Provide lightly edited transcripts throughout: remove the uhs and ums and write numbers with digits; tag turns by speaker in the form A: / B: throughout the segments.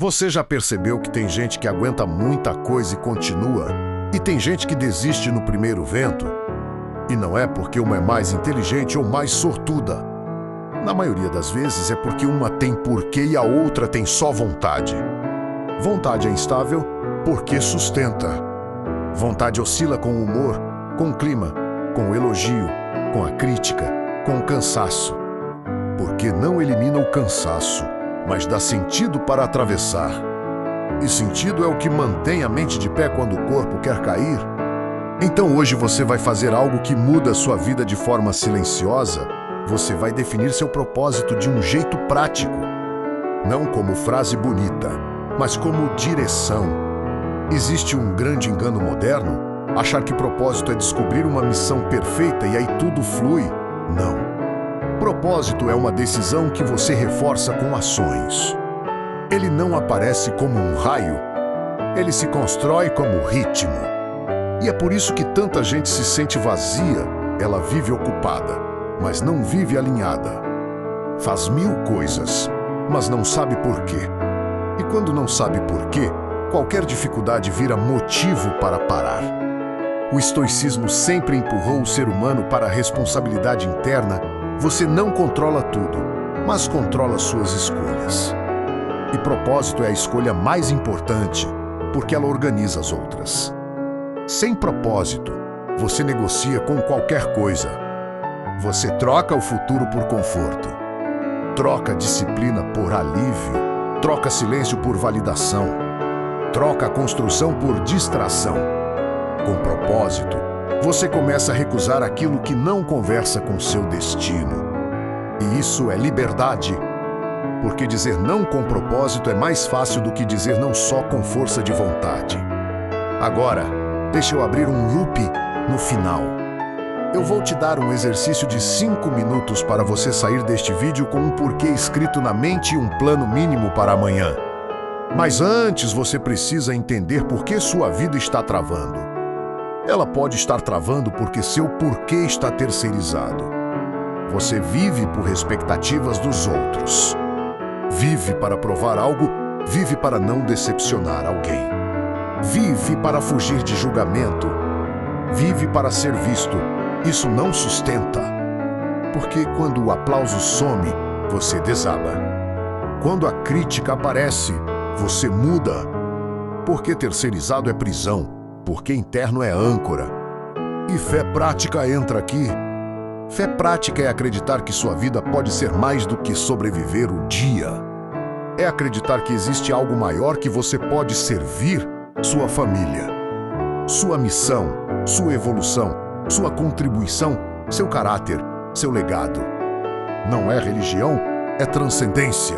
A: Você já percebeu que tem gente que aguenta muita coisa e continua? E tem gente que desiste no primeiro vento? E não é porque uma é mais inteligente ou mais sortuda. Na maioria das vezes é porque uma tem porquê e a outra tem só vontade. Vontade é instável porque sustenta. Vontade oscila com o humor, com o clima, com o elogio, com a crítica, com o cansaço. Porque não elimina o cansaço, mas dá sentido para atravessar. E sentido é o que mantém a mente de pé quando o corpo quer cair. Então hoje você vai fazer algo que muda a sua vida de forma silenciosa. Você vai definir seu propósito de um jeito prático. Não como frase bonita, mas como direção. Existe um grande engano moderno, achar que propósito é descobrir uma missão perfeita e aí tudo flui. Não. Propósito é uma decisão que você reforça com ações. Ele não aparece como um raio, ele se constrói como ritmo. E é por isso que tanta gente se sente vazia. Ela vive ocupada, mas não vive alinhada. Faz 1000 coisas, mas não sabe por quê. E quando não sabe por quê, qualquer dificuldade vira motivo para parar. O estoicismo sempre empurrou o ser humano para a responsabilidade interna. Você não controla tudo, mas controla suas escolhas. E propósito é a escolha mais importante, porque ela organiza as outras. Sem propósito, você negocia com qualquer coisa. Você troca o futuro por conforto. Troca disciplina por alívio. Troca silêncio por validação. Troca a construção por distração. Com propósito, você começa a recusar aquilo que não conversa com seu destino. E isso é liberdade. Porque dizer não com propósito é mais fácil do que dizer não só com força de vontade. Agora, deixa eu abrir um loop no final. Eu vou te dar um exercício de 5 minutos para você sair deste vídeo com um porquê escrito na mente e um plano mínimo para amanhã. Mas antes você precisa entender por que sua vida está travando. Ela pode estar travando porque seu porquê está terceirizado. Você vive por expectativas dos outros. Vive para provar algo, vive para não decepcionar alguém. Vive para fugir de julgamento. Vive para ser visto. Isso não sustenta. Porque quando o aplauso some, você desaba. Quando a crítica aparece, você muda. Porque terceirizado é prisão. Porque interno é âncora. E fé prática entra aqui. Fé prática é acreditar que sua vida pode ser mais do que sobreviver o dia. É acreditar que existe algo maior que você pode servir sua família. Sua missão, sua evolução, sua contribuição, seu caráter, seu legado. Não é religião, é transcendência.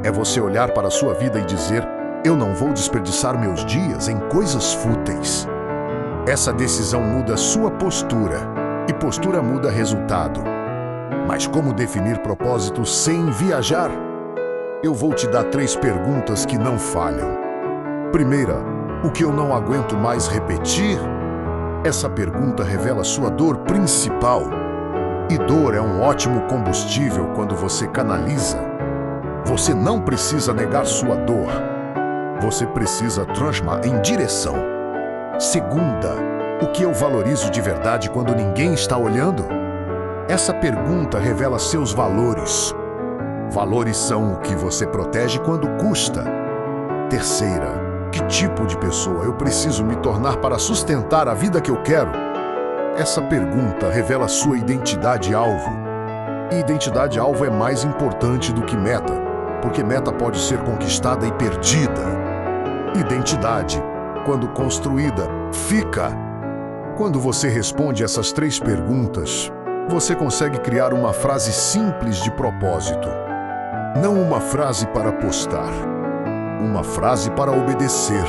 A: É você olhar para a sua vida e dizer: eu não vou desperdiçar meus dias em coisas fúteis. Essa decisão muda sua postura. E postura muda resultado. Mas como definir propósito sem viajar? Eu vou te dar 3 perguntas que não falham. Primeira, o que eu não aguento mais repetir? Essa pergunta revela sua dor principal. E dor é um ótimo combustível quando você canaliza. Você não precisa negar sua dor. Você precisa transformar em direção. Segunda, o que eu valorizo de verdade quando ninguém está olhando? Essa pergunta revela seus valores. Valores são o que você protege quando custa. Terceira, que tipo de pessoa eu preciso me tornar para sustentar a vida que eu quero? Essa pergunta revela sua identidade-alvo. E identidade-alvo é mais importante do que meta, porque meta pode ser conquistada e perdida. Identidade, quando construída, fica. Quando você responde essas 3 perguntas, você consegue criar uma frase simples de propósito. Não uma frase para postar, uma frase para obedecer.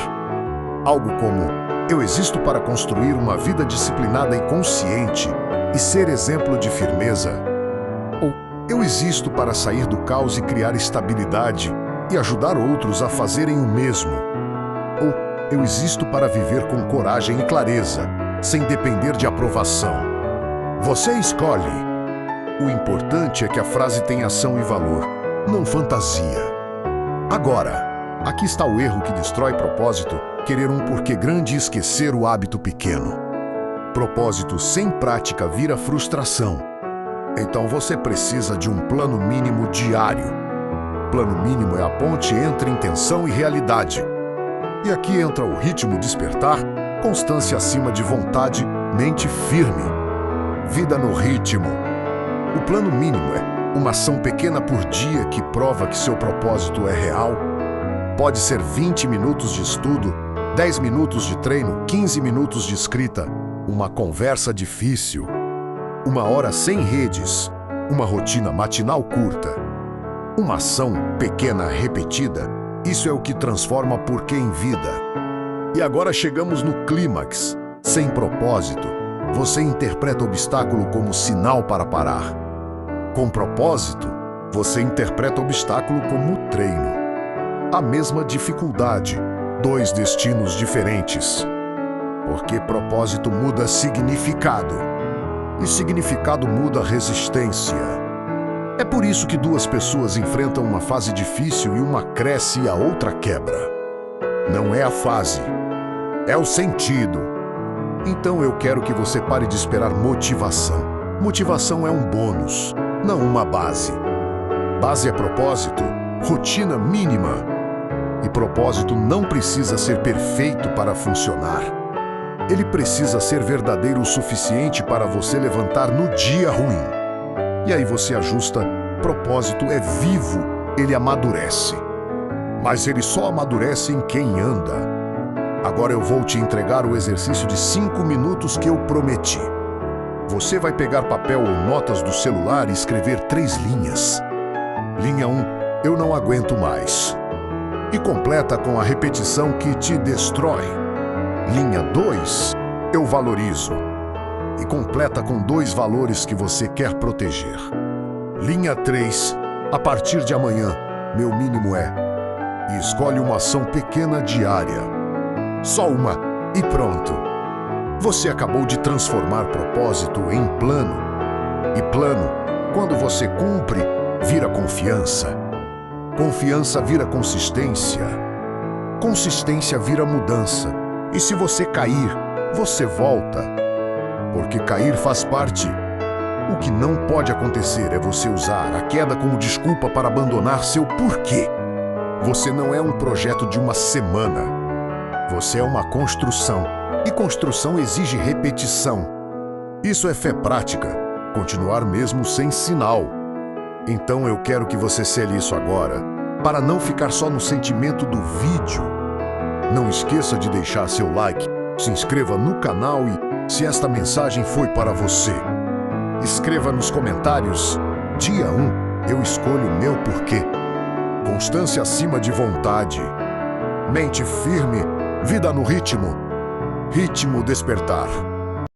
A: Algo como: eu existo para construir uma vida disciplinada e consciente e ser exemplo de firmeza. Ou eu existo para sair do caos e criar estabilidade e ajudar outros a fazerem o mesmo. Ou eu existo para viver com coragem e clareza, sem depender de aprovação. Você escolhe. O importante é que a frase tenha ação e valor, não fantasia. Agora, Aqui está o erro que destrói propósito: querer um porquê grande e esquecer o hábito pequeno. Propósito sem prática vira frustração. Então você precisa de um plano mínimo diário. Plano mínimo é a ponte entre intenção e realidade. E aqui entra o ritmo despertar, constância acima de vontade, mente firme. Vida no ritmo. O plano mínimo é uma ação pequena por dia que prova que seu propósito é real. Pode ser 20 minutos de estudo, 10 minutos de treino, 15 minutos de escrita, uma conversa difícil, 1 hora sem redes, uma rotina matinal curta, uma ação pequena repetida. Isso é o que transforma porquê em vida. E agora chegamos no clímax. Sem propósito, você interpreta obstáculo como sinal para parar. Com propósito, você interpreta obstáculo como treino. A mesma dificuldade, 2 destinos diferentes. Porque propósito muda significado. E significado muda resistência. É por isso que 2 pessoas enfrentam uma fase difícil e uma cresce e a outra quebra. Não é a fase, é o sentido. Então eu quero que você pare de esperar motivação. Motivação é um bônus, não uma base. Base é propósito, rotina mínima. E propósito não precisa ser perfeito para funcionar. Ele precisa ser verdadeiro o suficiente para você levantar no dia ruim. E aí você ajusta. Propósito é vivo, ele amadurece. Mas ele só amadurece em quem anda. Agora eu vou te entregar o exercício de 5 minutos que eu prometi. Você vai pegar papel ou notas do celular e escrever 3 linhas. Linha 1, eu não aguento mais. E completa com a repetição que te destrói. Linha 2, eu valorizo. E completa com 2 valores que você quer proteger. Linha 3, a partir de amanhã, meu mínimo é... E escolhe uma ação pequena diária. Só uma e pronto. Você acabou de transformar propósito em plano. E plano, quando você cumpre, vira confiança. Confiança vira consistência. Consistência vira mudança. E se você cair, você volta. Porque cair faz parte. O que não pode acontecer é você usar a queda como desculpa para abandonar seu porquê. Você não é um projeto de uma semana. Você é uma construção. E construção exige repetição. Isso é fé prática. Continuar mesmo sem sinal. Então eu quero que você sele isso agora, para não ficar só no sentimento do vídeo. Não esqueça de deixar seu like, se inscreva no canal e, se esta mensagem foi para você, escreva nos comentários: dia 1, eu escolho meu porquê. Constância acima de vontade. Mente firme, vida no ritmo. Ritmo despertar.